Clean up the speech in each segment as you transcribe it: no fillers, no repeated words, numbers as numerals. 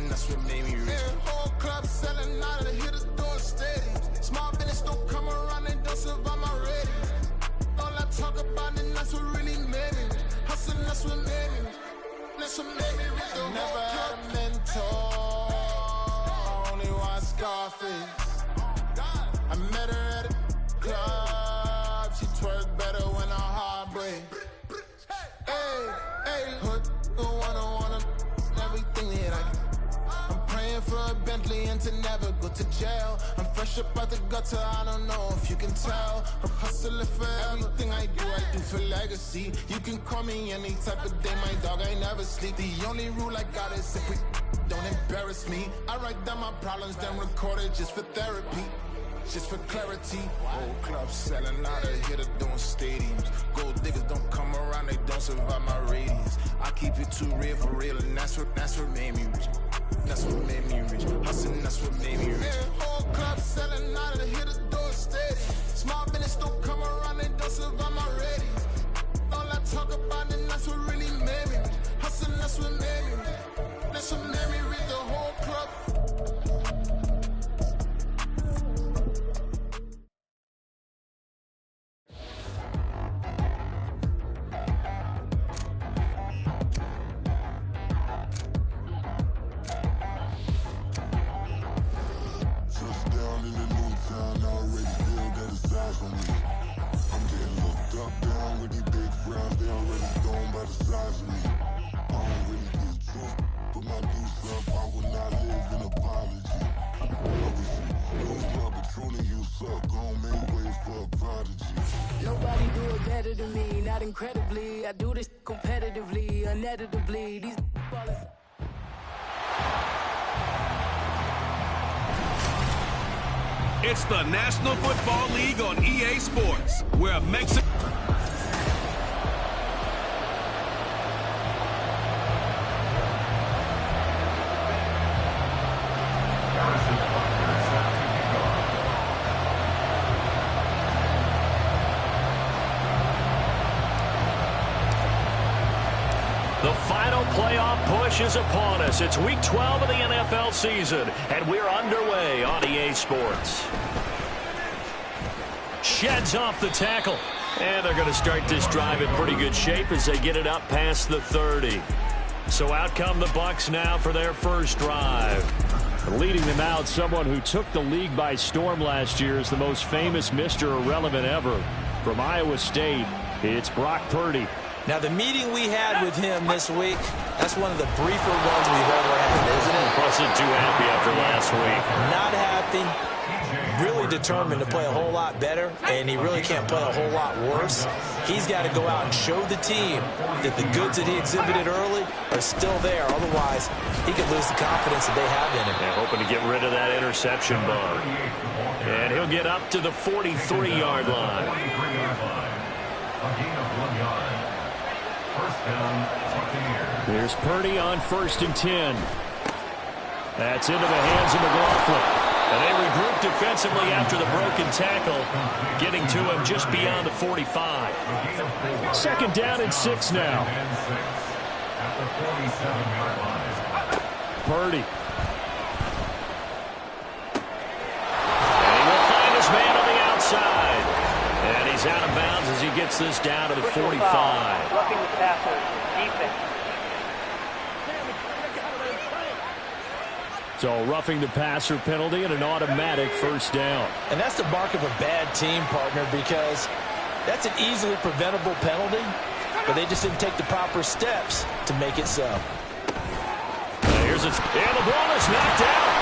Hustling, that's what made me rich. Whole club selling out of the hitters doing stadiums. Small business don't come around, they don't survive my ratings. All I talk about and that's what really made me rich. Hustling, that's what made me rich. That's what made me rich. Never had a mentor, only watch Scarface. I met her at a club, she twerk better when her heart breaks. Hey, put the wanna everything that I can. I'm praying for a Bentley and to never go to jail. I'm fresh up out the gutter, I don't know if you can tell. I'm hustling for everything I do for legacy. You can call me any type of day, my dog, I never sleep. The only rule I got is if we don't embarrass me. I write down my problems, then record it just for therapy. Just for clarity, whole club selling out of here, doing stadiums. Gold diggers don't come around, they don't survive my radius. I keep it too real for real, and that's what made me rich. That's what made me rich. Hustling, that's what made me rich. Whole club selling out of here, doing stadiums. Small business don't come around, they don't survive my radius. All I talk about, and that's what really made me rich. Hustling, that's what made me rich. That's what made me rich. The whole club. Nobody do it better than me, not incredibly. I do this competitively, uneditably. These ballers. It's the National Football League on EA Sports, where Mexico... The final playoff push is upon us. It's week 12 of the NFL season, and we're underway on EA Sports. Sheds off the tackle, and they're going to start this drive in pretty good shape as they get it up past the 30. So out come the Bucs now for their first drive. Leading them out, someone who took the league by storm last year is the most famous Mr. Irrelevant ever. From Iowa State, it's Brock Purdy. Now, the meeting we had with him this week, that's one of the briefer ones we've ever had, isn't it? Wasn't too happy after last week. Not happy. Really determined to play a whole lot better, and he really can't play a whole lot worse. He's got to go out and show the team that the goods that he exhibited early are still there. Otherwise, he could lose the confidence that they have in him. And hoping to get rid of that interception bug. And he'll get up to the 43-yard line. Here's Purdy on 1st and 10. That's into the hands of McLaughlin. And they regroup defensively after the broken tackle, getting to him just beyond the 45. 2nd down and 6 now. Purdy. And he will find his man on the outside. And he's out of bounds as he gets this down to the 45. Roughing the passer, defense. So roughing the passer penalty and an automatic 1st down. And that's the mark of a bad team, partner, because that's an easily preventable penalty, but they just didn't take the proper steps to make it so. Here's it. And the ball is knocked out.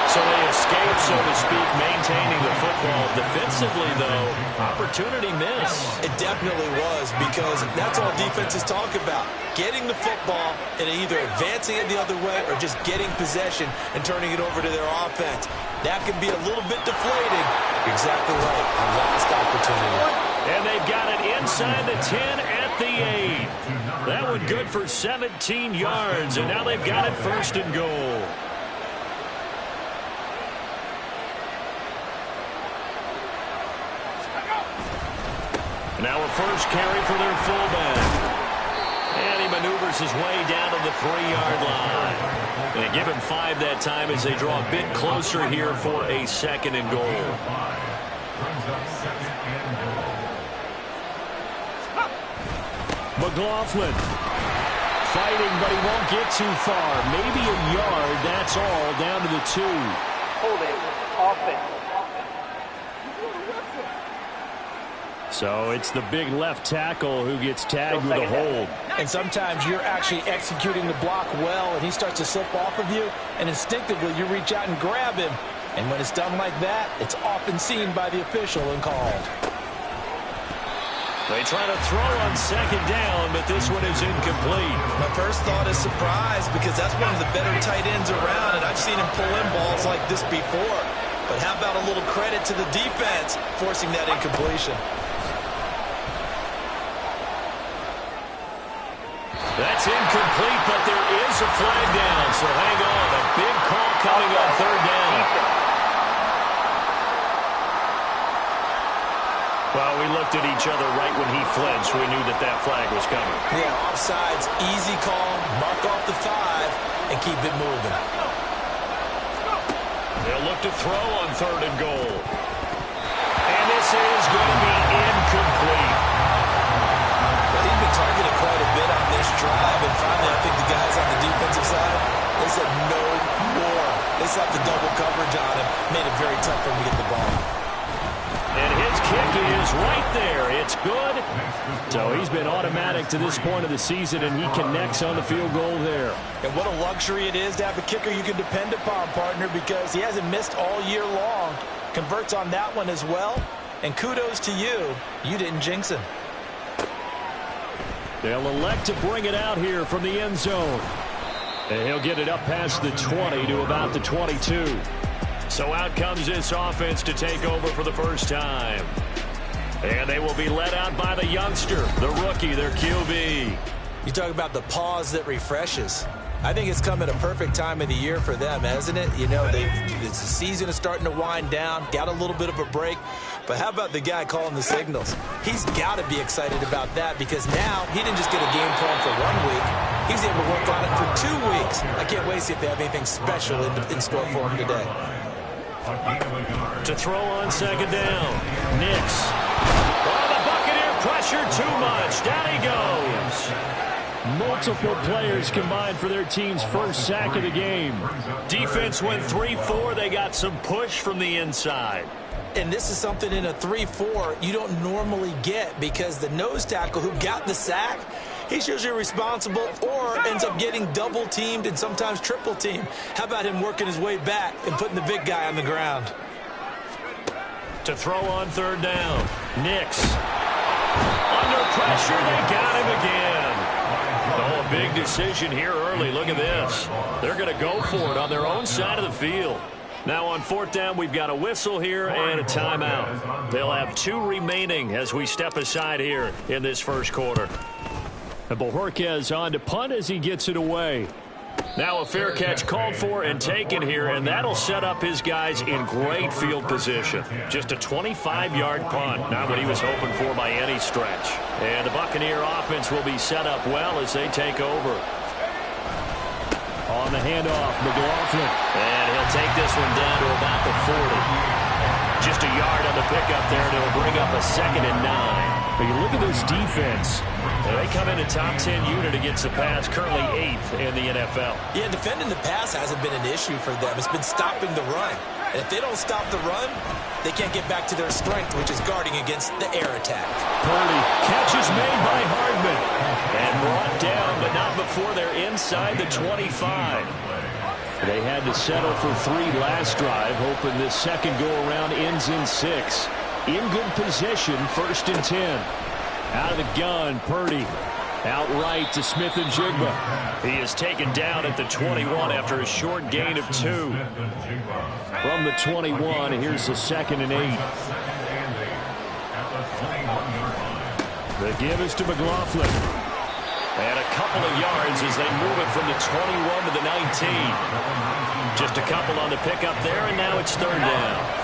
So they escape, so to speak, maintaining the football. Defensively, though, opportunity miss. It definitely was, because that's all defenses talk about. Getting the football and either advancing it the other way or just getting possession and turning it over to their offense. That can be a little bit deflating. Exactly right. A lost opportunity. And they've got it inside the 10 at the 8. That one good for 17 yards, and now they've got it 1st and goal. Now a first carry for their fullback. And he maneuvers his way down to the 3-yard line. And give him 5 that time as they draw a bit closer here for a 2nd and goal. McLaughlin fighting, but he won't get too far. Maybe a yard, that's all, down to the 2. Holding, offense. So it's the big left tackle who gets tagged with a hold. And sometimes you're actually executing the block well, and he starts to slip off of you, and instinctively you reach out and grab him. And when it's done like that, it's often seen by the official and called. They try to throw on 2nd down, but this one is incomplete. My first thought is surprise, because that's one of the better tight ends around, and I've seen him pull in balls like this before. But how about a little credit to the defense forcing that incompletion? That's incomplete, but there is a flag down, so hang on. A big call coming on 3rd down. Well, we looked at each other right when he flinched. We knew that that flag was coming. Yeah, offsides, easy call, mark off the 5, and keep it moving. They'll look to throw on 3rd and goal. And this is going to be incomplete. He's been targeted quite a bit on this drive, and finally I think the guys on the defensive side, they said no more. They slapped the double coverage on him, made it very tough for him to get the ball. And his kick is right there. It's good. So he's been automatic to this point of the season, and he connects on the field goal there. And what a luxury it is to have a kicker you can depend upon, partner, because he hasn't missed all year long. Converts on that one as well, and kudos to you. You didn't jinx him. They'll elect to bring it out here from the end zone. And he'll get it up past the 20 to about the 22. So out comes this offense to take over for the first time. And they will be led out by the youngster, the rookie, their QB. You talk about the pause that refreshes. I think it's come at a perfect time of the year for them, hasn't it? You know, the season is starting to wind down, got a little bit of a break. But how about the guy calling the signals? He's got to be excited about that, because now he didn't just get a game plan for 1 week. He's able to work on it for 2 weeks. I can't wait to see if they have anything special in store for him today. To throw on 2nd down. Nix. Oh, the Buccaneer pressure too much. Down he goes. Multiple players combined for their team's first sack of the game. Defense went 3-4. They got some push from the inside. And this is something in a 3-4 you don't normally get, because the nose tackle who got the sack, he's usually responsible or ends up getting double teamed and sometimes triple teamed. How about him working his way back and putting the big guy on the ground? To throw on 3rd down. Nix. Under pressure, they got him again. Oh, a big decision here early. Look at this. They're going to go for it on their own side of the field. Now on 4th down, we've got a whistle here and a timeout. They'll have 2 remaining as we step aside here in this first quarter. And Bojorquez on to punt as he gets it away. Now a fair catch called for and taken here, and that'll set up his guys in great field position. Just a 25-yard punt, not what he was hoping for by any stretch. And the Buccaneer offense will be set up well as they take over. On the handoff, McLaughlin. And he'll take this one down to about the 40. Just a yard on the pickup there, and it'll bring up a 2nd and 9. But you look at this defense. They come in a top 10 unit against the pass, currently 8th in the NFL. Yeah, defending the pass hasn't been an issue for them. It's been stopping the run. And if they don't stop the run, they can't get back to their strength, which is guarding against the air attack. Purdy, catch is made by Hardman. And brought down, but not before they're inside the 25. They had to settle for 3 last drive, hoping this second go-around ends in 6. In good position, 1st and 10. Out of the gun, Purdy. Outright to Smith and Jigba. He is taken down at the 21 after a short gain of 2. From the 21, here's the 2nd and 8. The give is to McLaughlin. And a couple of yards as they move it from the 21 to the 19. Just a couple on the pickup there, and now it's 3rd down.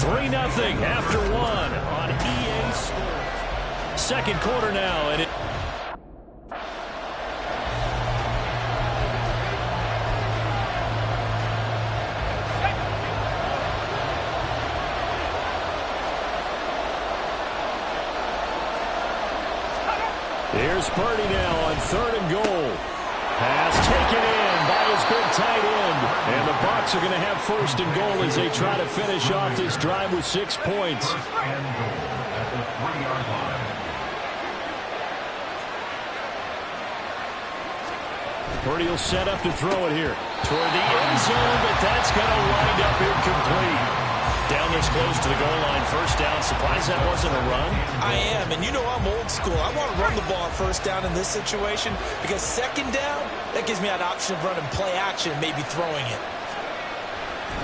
3-0 after 1 on EA Sports. Second quarter now, and Here's Purdy now on 3rd and goal. Pass taken in by his big tight end. And the Bucs are going to have 1st and goal as they try to finish off this drive with 6 points. Purdy will set up to throw it here toward the end zone, but that's going to wind up incomplete. Down this close to the goal line, 1st down. Surprised that wasn't a run? I am, and you know I'm old school. I want to run the ball on 1st down in this situation because 2nd down, that gives me an option of running play action, maybe throwing it.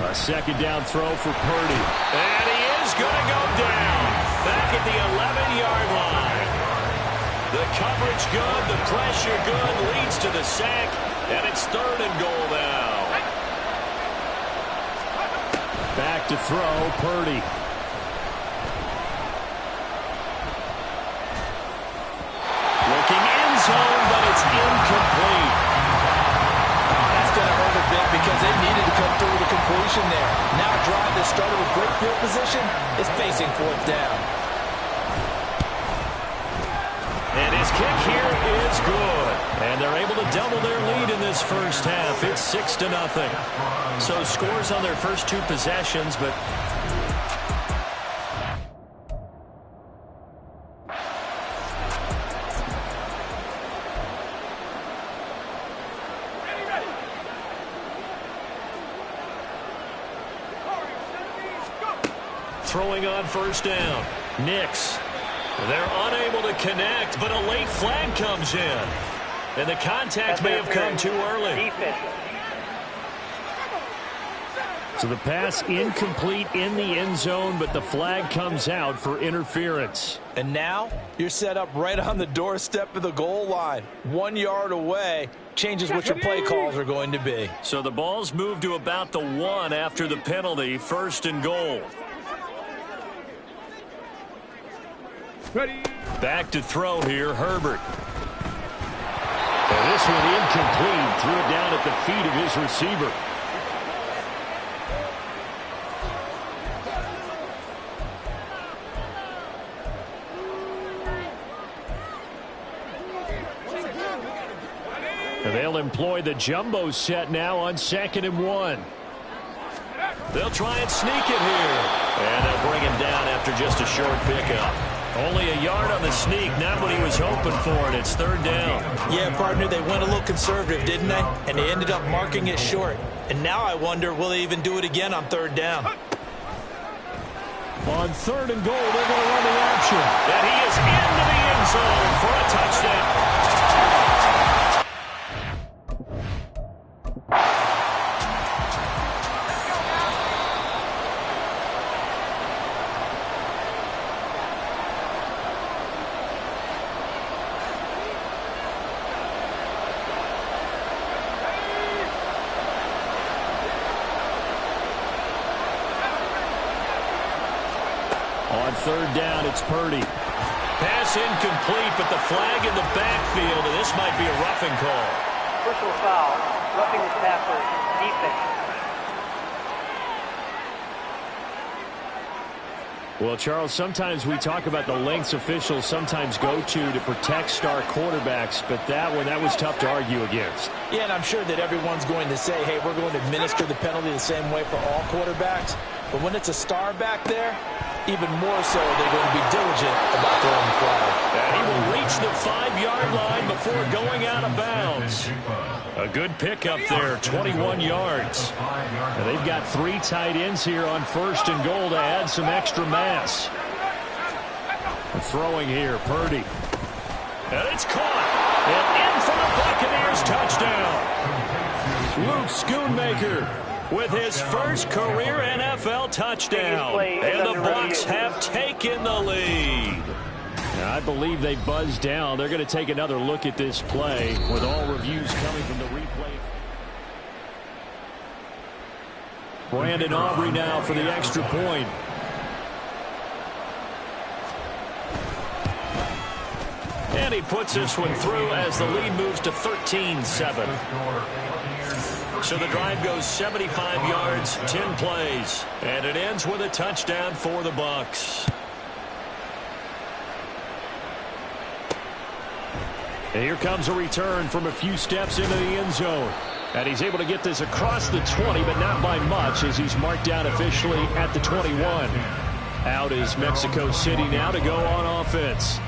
A 2nd down throw for Purdy. And he is going to go down back at the 11-yard line. The coverage good, the pressure good, leads to the sack, and it's 3rd and goal now. Back to throw, Purdy. Looking end zone, but it's incomplete. That's going to hurt a bit because they needed to come through with a completion there. Now a drive that started with great field position is facing 4th down. And his kick here is good. And they're able to double their lead in this 1st half. It's 6-0. So scores on their first 2 possessions, but throwing on 1st down. Nix. They're unable to connect, but a late flag comes in. And the contact may have come too early. So the pass incomplete in the end zone, but the flag comes out for interference. And now you're set up right on the doorstep of the goal line. 1 yard away changes what your play calls are going to be. So the ball's moved to about the 1 after the penalty, 1st and goal. Ready. Back to throw here, Herbert. And this one incomplete. Threw it down at the feet of his receiver. And they'll employ the jumbo set now on 2nd and 1. They'll try and sneak it here. And they'll bring him down after just a short pickup. Only a yard on the sneak, not what he was hoping for, and it's 3rd down. Yeah, partner, they went a little conservative, didn't they? And they ended up marking it short. And now I wonder, will they even do it again on 3rd down? On 3rd and goal, they're going to run the option. And he is into the end zone for a touchdown. On 3rd down, it's Purdy. Pass incomplete, but the flag in the backfield, and this might be a roughing call. Personal foul. Roughing the passer. Defense. Well, Charles, sometimes we talk about the lengths officials sometimes go to protect star quarterbacks, but that one, that was tough to argue against. Yeah, and I'm sure that everyone's going to say, hey, we're going to administer the penalty the same way for all quarterbacks. But when it's a star back there, even more so, they're going to be diligent about throwing the flag. And he will reach the 5-yard line before going out of bounds. A good pickup there, 21 yards. And they've got 3 tight ends here on 1st and goal to add some extra mass. And throwing here, Purdy. And it's caught. And in for the Buccaneers touchdown. Luke Schoonmaker with his first career NFL touchdown. And the Bucs have taken the lead. Now, I believe they buzzed down. They're going to take another look at this play with all reviews coming from the replay. Brandon Aubrey now for the extra point. And he puts this one through as the lead moves to 13-7. So the drive goes 75 yards, 10 plays. And it ends with a touchdown for the Bucs. And here comes a return from a few steps into the end zone. And he's able to get this across the 20, but not by much, as he's marked down officially at the 21. Out is Mexico City now to go on offense.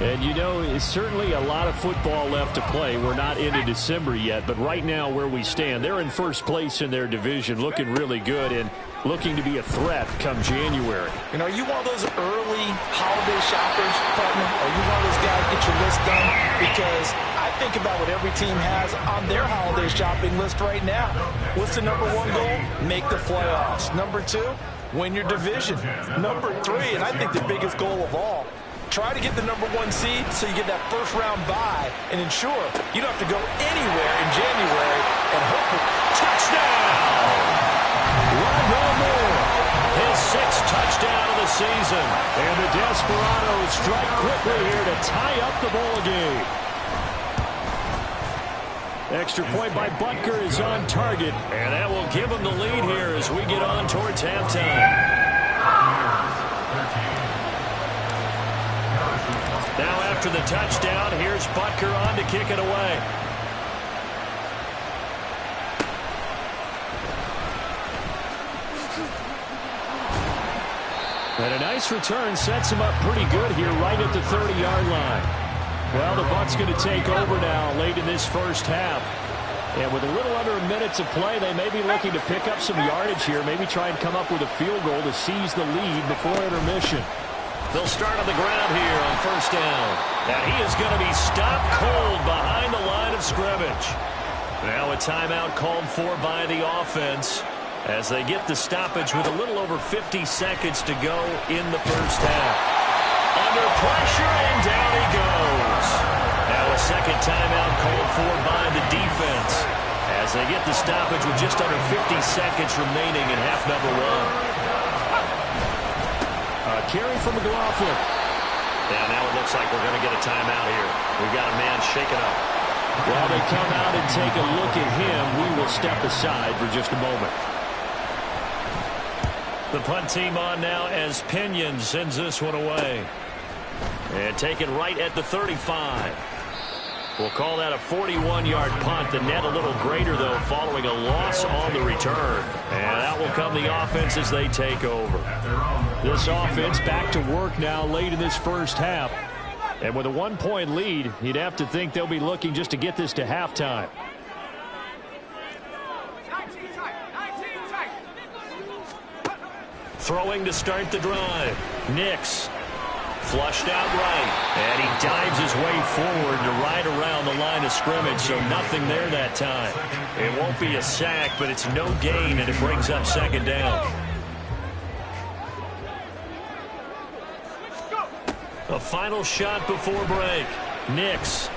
And, you know, it's certainly a lot of football left to play. We're not into December yet, but right now where we stand, they're in first place in their division, looking really good and looking to be a threat come January. And are you one of those early holiday shoppers, partner? Are you one of those guys get your list done? Because I think about what every team has on their holiday shopping list right now. What's the number one goal? Make the playoffs. Number two, win your division. Number three, and I think the biggest goal of all, try to get the number one seed so you get that first round bye and ensure you don't have to go anywhere in January and hopefully touchdown! Rondell Moore, his 6th touchdown of the season. And the Desperados strike quickly here to tie up the ball game. Extra point by Butker is on target, and that will give him the lead here as we get on towards halftime. Now after the touchdown, here's Butker on to kick it away. And a nice return sets him up pretty good here right at the 30-yard line. Well, the Bucs going to take over now late in this first half. And with a little under a minute to play, they may be looking to pick up some yardage here, maybe try and come up with a field goal to seize the lead before intermission. They'll start on the ground here on first down. And he is going to be stopped cold behind the line of scrimmage. Now a timeout called for by the offense as they get the stoppage with a little over 50 seconds to go in the first half. Under pressure, and down he goes. Now a second timeout called for by the defense as they get the stoppage with just under 50 seconds remaining in half number one. A carry from McLaughlin. Yeah, now it looks like we're going to get a timeout here. We've got a man shaken up. While they come out and take a look at him, we will step aside for just a moment. The punt team on now as Pinion sends this one away. And taken right at the 35. We'll call that a 41-yard punt. The net a little greater, though, following a loss on the return. And out will come the offense as they take over. This offense back to work now late in this first half. And with a 1-point lead, you'd have to think they'll be looking just to get this to halftime. Throwing to start the drive. Nix. Flushed out right. And he dives his way forward to right around the line of scrimmage, so nothing there that time. It won't be a sack, but it's no gain, and it brings up second down. A final shot before break. Nix.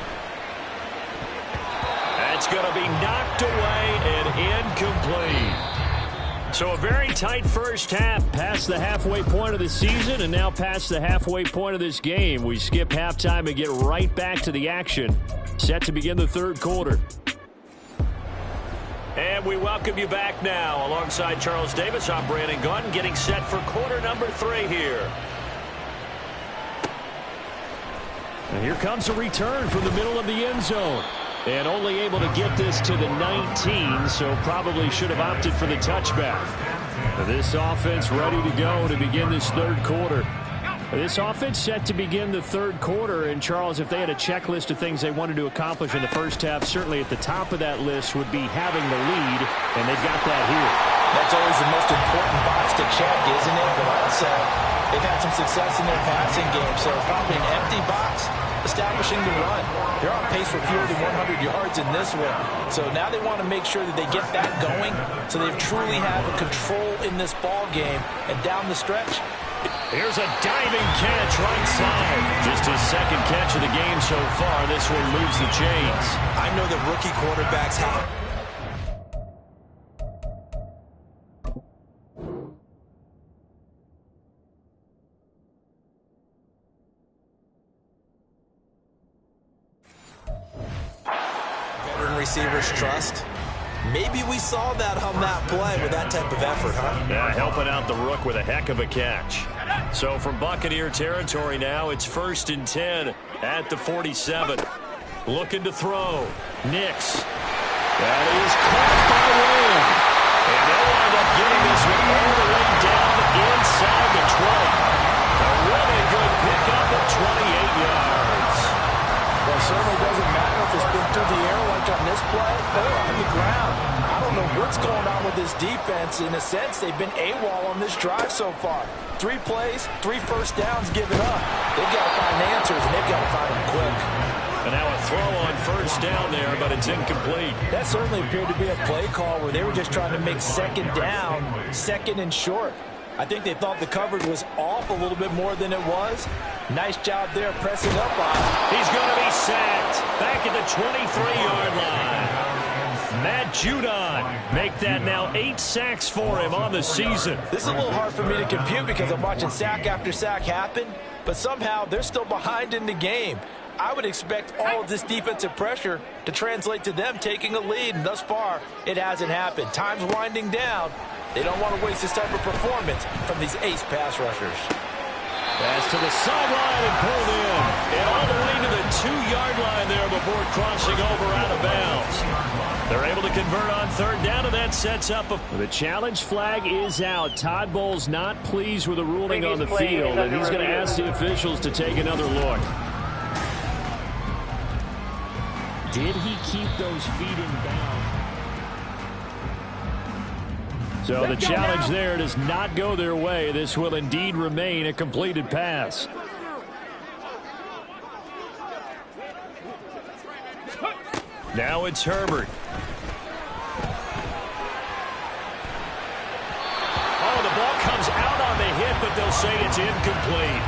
That's going to be knocked away and incomplete. So a very tight first half, past the halfway point of the season and now past the halfway point of this game. We skip halftime and get right back to the action. Set to begin the third quarter. And we welcome you back now. Alongside Charles Davis, I'm Brandon Gunn, getting set for quarter number 3 here. And here comes a return from the middle of the end zone. And only able to get this to the 19, so probably should have opted for the touchback. This offense ready to go to begin this third quarter. This offense set to begin the third quarter, and Charles, if they had a checklist of things they wanted to accomplish in the first half, certainly at the top of that list would be having the lead, and they've got that here. That's always the most important box to check, isn't it? But also, they've had some success in their passing game, so probably an empty box establishing the run. They're on pace for fewer than 100 yards in this one. So now they want to make sure that they get that going so they truly have a control in this ball game. And down the stretch, here's a diving catch right side. Just his second catch of the game so far. This one moves the chains. I know that rookie quarterbacks have... receivers trust. Maybe we saw that on that play with that type of effort, huh? Yeah, helping out the rook with a heck of a catch. So from Buccaneer territory now, it's 1st and 10 at the 47. looking to throw. Nix. That is caught by Lamb. And they'll wind up getting this one all the way down inside the 20. A really good pickup of 28 yards. Well, it certainly doesn't matter if it's been through the air like on this play or on the ground. I don't know what's going on with this defense. In a sense, they've been AWOL on this drive so far. 3 plays, 3 first downs given up. They've got to find answers, and they've got to find them quick. And now a throw on first down there, but it's incomplete. That certainly appeared to be a play call where they were just trying to make second down, second and short. I think they thought the coverage was off a little bit more than it was. Nice job there pressing up on him. He's going to be sacked back at the 23-yard line. Matt Judon make that now 8 sacks for him on the season. This is a little hard for me to compute because I'm watching sack after sack happen, but somehow they're still behind in the game. I would expect all of this defensive pressure to translate to them taking a lead, and thus far, it hasn't happened. Time's winding down. They don't want to waste this type of performance from these ace pass rushers. Pass to the sideline and pulled in. And all the way to the 2-yard line there before crossing over out of bounds. They're able to convert on third down, and that sets up the challenge flag is out. Todd Bowles not pleased with the ruling on the field, and he's going to ask the officials to take another look. Did he keep those feet in bounds? So the challenge there does not go their way. This will indeed remain a completed pass. Now it's Herbert. Oh, the ball comes out on the hit, but they'll say it's incomplete.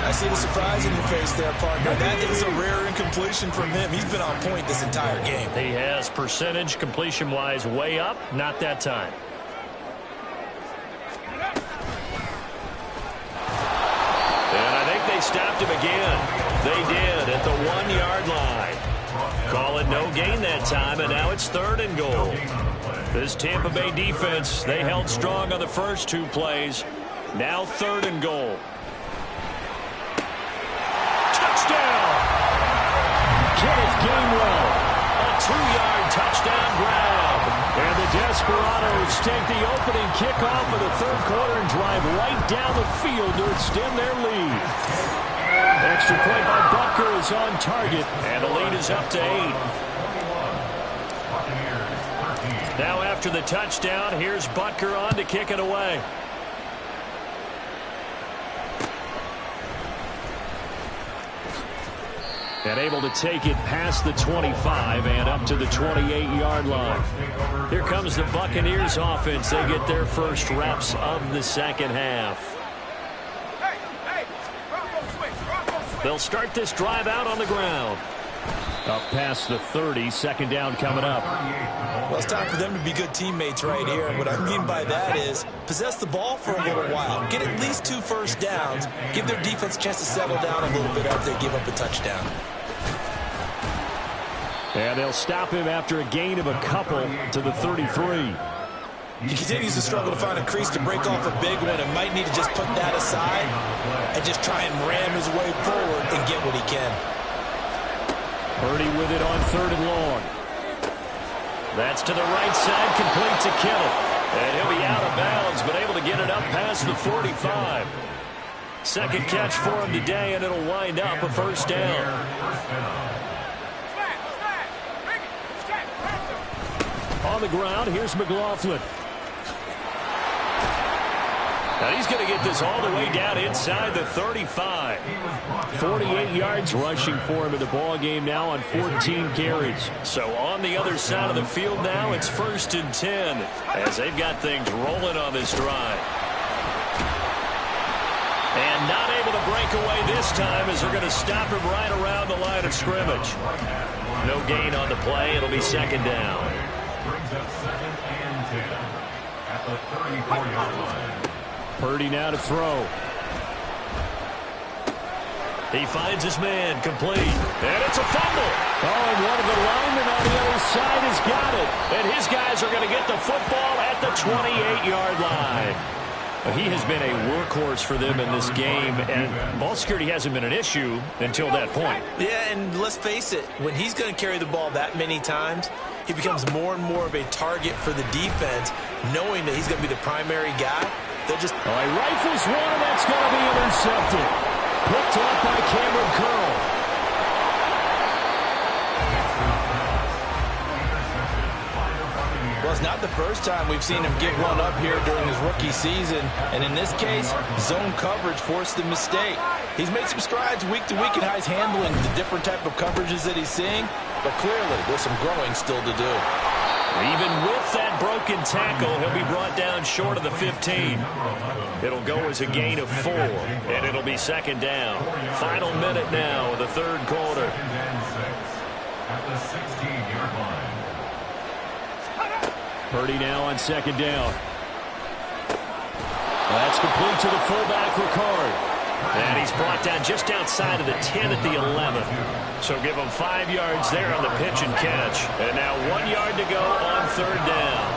I see the surprise in your face there, partner. That is a rare incompletion from him. He's been on point this entire game. He has percentage completion-wise way up. Not that time. And I think they stopped him again. They did at the 1-yard line. Call it no gain that time, and now it's 3rd and goal. This Tampa Bay defense, they held strong on the first 2 plays. Now 3rd and goal. Touchdown! Kenneth Gainwell. A 2-yard touchdown grab. And the Desperados take the opening kickoff of the 3rd quarter and drive right down the field to extend their lead. Extra point by Butker is on target, and the lead is up to 8. Now after the touchdown, here's Butker on to kick it away. And able to take it past the 25 and up to the 28-yard line. Here comes the Buccaneers offense. They get their first reps of the second half. They'll start this drive out on the ground. Up past the 30, 2nd down coming up. Well, it's time for them to be good teammates right here. And what I mean by that is possess the ball for a little while. Get at least 2 first downs. Give their defense a chance to settle down a little bit after they give up a touchdown. And they'll stop him after a gain of a couple to the 33. He continues to struggle to find a crease to break off a big one and might need to just put that aside and just try and ram his way forward and get what he can. Purdy with it on 3rd and long. That's to the right side, complete to Kittle. And he'll be out of bounds, but able to get it up past the 45. Second catch for him today, and it'll wind up a first down. On the ground, here's McLaughlin. And he's going to get this all the way down inside the 35. 48 yards rushing for him in the ball game now on 14 carries. So on the other side of the field now, it's 1st and 10 as they've got things rolling on this drive. And not able to break away this time as they're going to stop him right around the line of scrimmage. No gain on the play. It'll be 2nd down. Brings up 2nd and 10 at the 34-yard line. Purdy now to throw. He finds his man, complete. And it's a fumble. Oh, and one of the linemen on the other side has got it. And his guys are going to get the football at the 28-yard line. He has been a workhorse for them in this game, and ball security hasn't been an issue until that point. Yeah, and let's face it, when he's going to carry the ball that many times, he becomes more and more of a target for the defense, knowing that he's going to be the primary guy. They'll just... He rifles one, and that's going to be intercepted. Picked up by Cameron Curl. Well, it's not the first time we've seen him give one up here during his rookie season. And in this case, zone coverage forced the mistake. He's made some strides week to week in how he's handling the different type of coverages that he's seeing. But clearly, there's some growing still to do. Even with that broken tackle, he'll be brought down short of the 15. It'll go as a gain of 4, and it'll be second down. Final minute now of the third quarter. At the 16-yard line. Purdy now on second down. That's complete to the fullback, Ricard. And he's brought down just outside of the 10 at the 11. So give him 5 yards there on the pitch and catch. And now 1 yard to go on third down.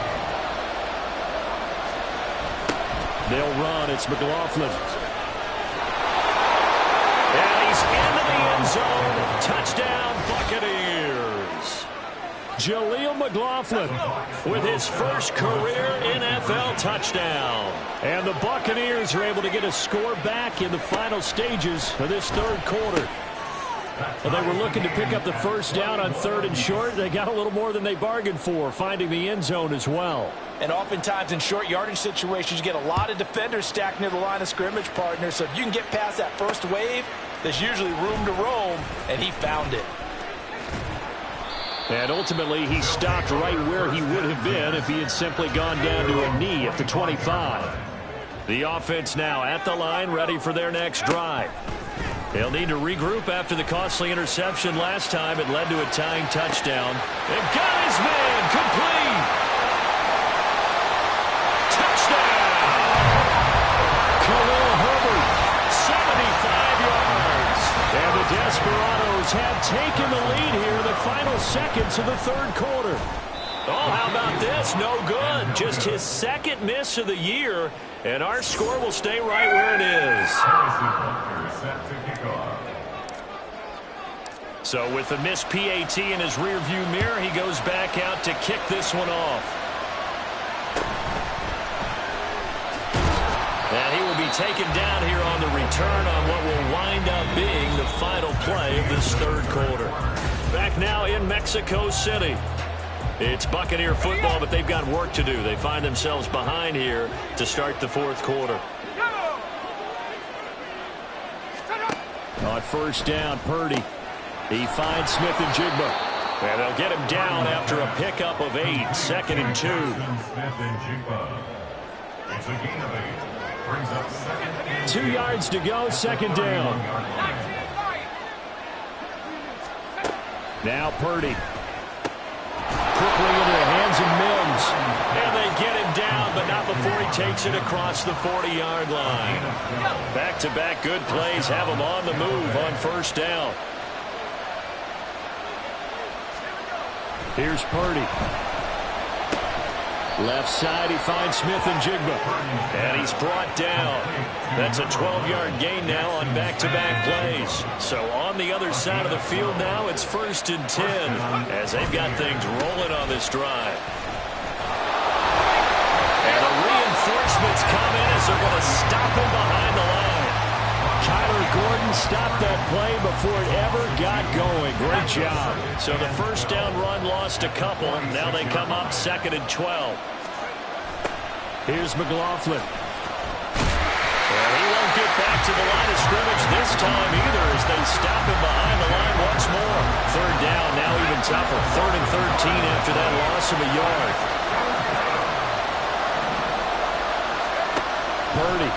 They'll run. It's McLaughlin. And he's into the end zone. Touchdown, Buccaneers. Jaleel McLaughlin with his first career NFL touchdown. And the Buccaneers are able to get a score back in the final stages of this third quarter. Well, they were looking to pick up the first down on third and short. They got a little more than they bargained for, finding the end zone as well. And oftentimes in short yardage situations, you get a lot of defenders stacked near the line of scrimmage, partner. So if you can get past that first wave, there's usually room to roam, and he found it. And ultimately, he stopped right where he would have been if he had simply gone down to a knee at the 25. The offense now at the line, ready for their next drive. They'll need to regroup after the costly interception last time. It led to a tying touchdown. They've got his man complete. Touchdown! Khalil Herbert, 75 yards. And the Desperados have taken the lead here in the final seconds of the third quarter. Oh, how about this? No good. Just his second miss of the year, and our score will stay right where it is. So with the missed PAT in his rearview mirror, he goes back out to kick this one off. And he will be taken down here on the return on what will wind up being the final play of this third quarter. Back now in Mexico City. It's Buccaneer football, but they've got work to do. They find themselves behind here to start the fourth quarter. On first down, Purdy. He finds Smith and Jigba. And they'll get him down after a pickup of 8, 2nd and 2. It's a gain of 8. Brings up 2nd and 2 yards to go, second down. Now Purdy. Quickly into the hands of Mims. And they get him down, but not before he takes it across the 40-yard line. Back-to-back good plays have him on the move on first down. Here's Purdy. Left side, he finds Smith and Jigba. And he's brought down. That's a 12-yard gain now on back-to-back plays. So on the other side of the field now, it's 1st and 10 as they've got things rolling on this drive. And the reinforcements come in as they're going to stop him behind the line. Kyler Gordon stopped that play before it ever got going. Great job. So the first down run lost a couple. Now they come up 2nd and 12. Here's McLaughlin. And he won't get back to the line of scrimmage this time either as they stop him behind the line once more. Third down, now even tougher. 3rd and 13 after that loss of a yard. Purdy.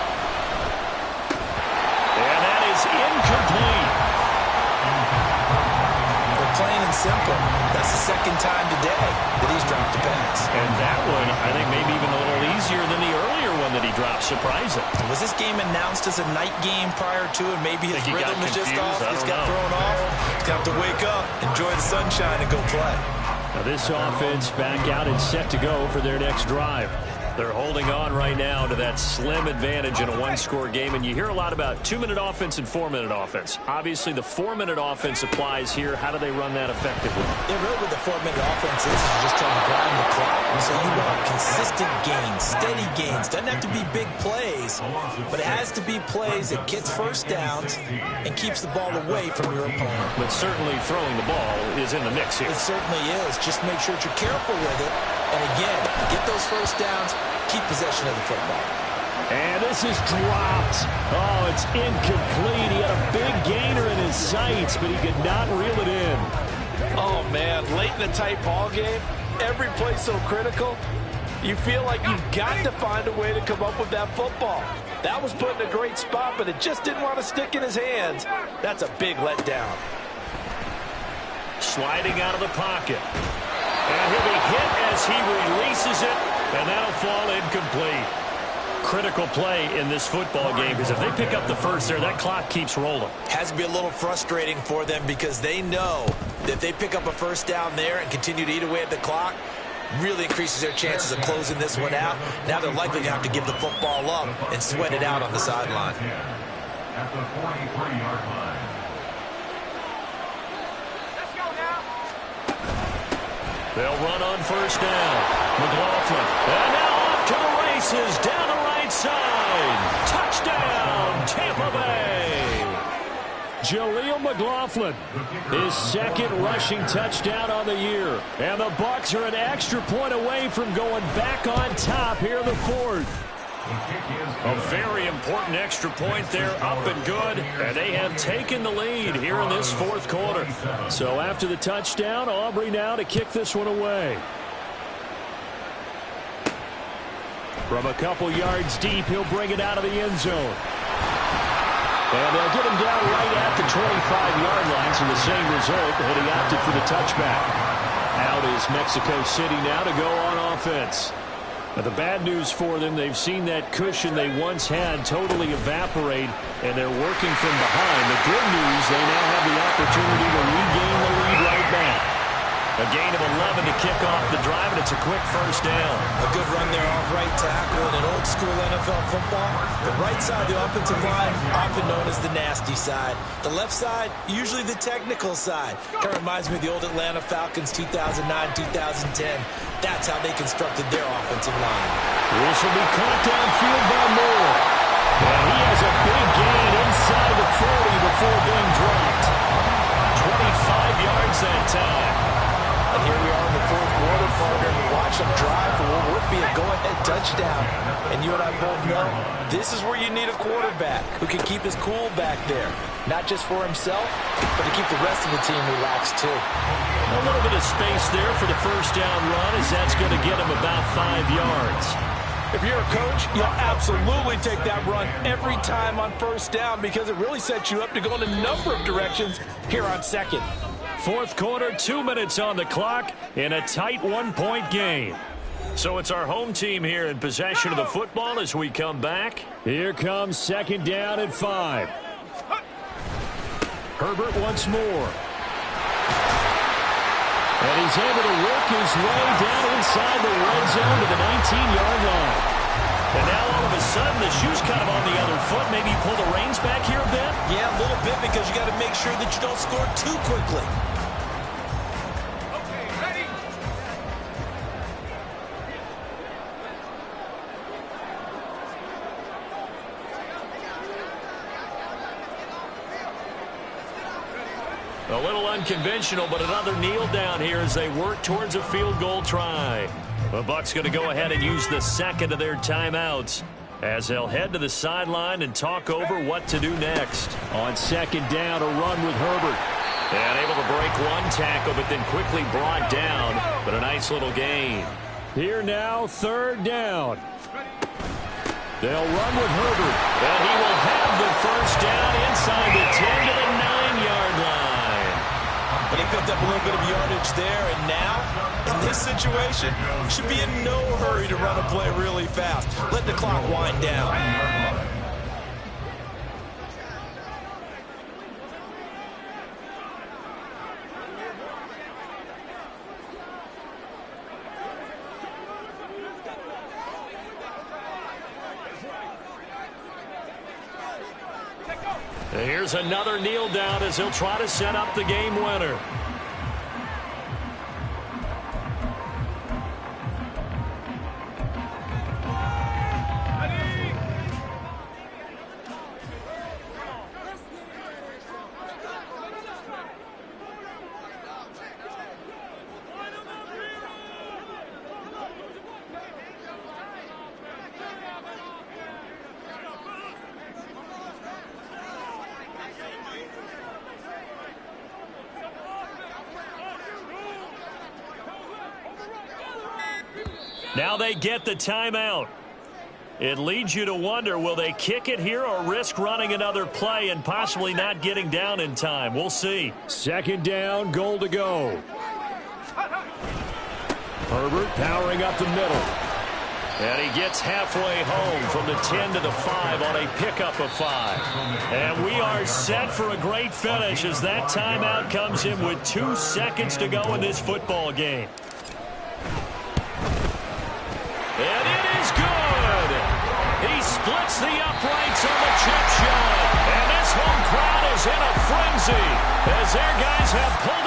And that is incomplete. But plain and simple, that's the second time today that he's dropped a pass. And that one, I think, maybe even a little easier than the earlier one that he dropped. Surprising. Was this game announced as a night game prior to it? Maybe his rhythm is just off. He's got know. thrown off. He's going to have to wake up, enjoy the sunshine, and go play. Now this offense back out and set to go for their next drive. They're holding on right now to that slim advantage in a one-score game, and you hear a lot about 2-minute offense and 4-minute offense. Obviously, the 4-minute offense applies here. How do they run that effectively? Yeah, really with the 4-minute offense is just trying to grind the clock. So you want consistent gains, steady gains. Doesn't have to be big plays, but it has to be plays that gets first downs and keeps the ball away from your opponent. But certainly throwing the ball is in the mix here. It certainly is. Just make sure that you're careful with it. And again, get those first downs, keep possession of the football. And this is dropped. Oh, it's incomplete. He had a big gainer in his sights, but he could not reel it in. Oh, man, late in the tight ball game, every play so critical, you feel like you've got to find a way to come up with that football. That was put in a great spot, but it just didn't want to stick in his hands. That's a big letdown. Sliding out of the pocket. And he'll be hit as he releases it, and that'll fall incomplete. Critical play in this football game, because if they pick up the first there, that clock keeps rolling. Has to be a little frustrating for them because they know that if they pick up a first down there and continue to eat away at the clock, really increases their chances of closing this one out. Now they're likely to have to give the football up and sweat it out on the sideline. At the 43-yard line. They'll run on first down. McLaughlin. And now off to the races down the right side. Touchdown, Tampa Bay. Jaleel McLaughlin, his second rushing touchdown on the year. And the Bucs are an extra point away from going back on top here in the fourth. A very important extra point there, up and good, and they have taken the lead here in this fourth quarter. So after the touchdown, Aubrey now to kick this one away. From a couple yards deep, he'll bring it out of the end zone. And they'll get him down right at the 25-yard line, so the same result, but he opted for the touchback. Out is Mexico City now to go on offense. But the bad news for them, they've seen that cushion they once had totally evaporate, and they're working from behind. The good news, they now have the opportunity to regain the lead right back. A gain of 11 to kick off the drive, and it's a quick first down. A good run there off right tackle in an old-school NFL football. The right side of the offensive line, often known as the nasty side. The left side, usually the technical side. Kind of reminds me of the old Atlanta Falcons 2009-2010. That's how they constructed their offensive line. This will be caught downfield by Moore. And he has a big gain inside the 40 before being dropped. 25 yards that time. And here we are in the fourth quarter, partner. Watch them drive for what would be a go-ahead touchdown. And you and I both know this is where you need a quarterback who can keep his cool back there. Not just for himself, but to keep the rest of the team relaxed too. A little bit of space there for the first down run, as that's going to get him about 5 yards. If you're a coach, you'll absolutely take that run every time on first down because it really sets you up to go in a number of directions here on second. Fourth quarter, 2 minutes on the clock in a tight one-point game. So it's our home team here in possession of the football as we come back. Here comes second down and 5. Herbert once more. And he's able to work his way down inside the red zone to the 19-yard line. And now all of a sudden the shoe's kind of on the other foot. Maybe you pull the reins back here a bit? Yeah, a little bit because you got to make sure that you don't score too quickly. A little unconventional, but another kneel down here as they work towards a field goal try. The Bucs going to go ahead and use the second of their timeouts as they'll head to the sideline and talk over what to do next. On second down, a run with Herbert. And able to break one tackle, but then quickly brought down. But a nice little gain. Here now, third down. They'll run with Herbert. And he will have the first down inside the 10 to the 9-yard line. But he picked up a little bit of yardage there, and now, in this situation, should be in no hurry to run a play really fast. Let the clock wind down. There's another kneel down as he'll try to set up the game winner. Now they get the timeout. It leads you to wonder, will they kick it here or risk running another play and possibly not getting down in time? We'll see. Second down, goal to go. Herbert powering up the middle. And he gets halfway home from the 10 to the 5 on a pickup of 5. And we are set for a great finish as that timeout comes in with 2 seconds to go in this football game. And it is good. He splits the uprights on the chip shot. And this home crowd is in a frenzy as their guys have pulled it.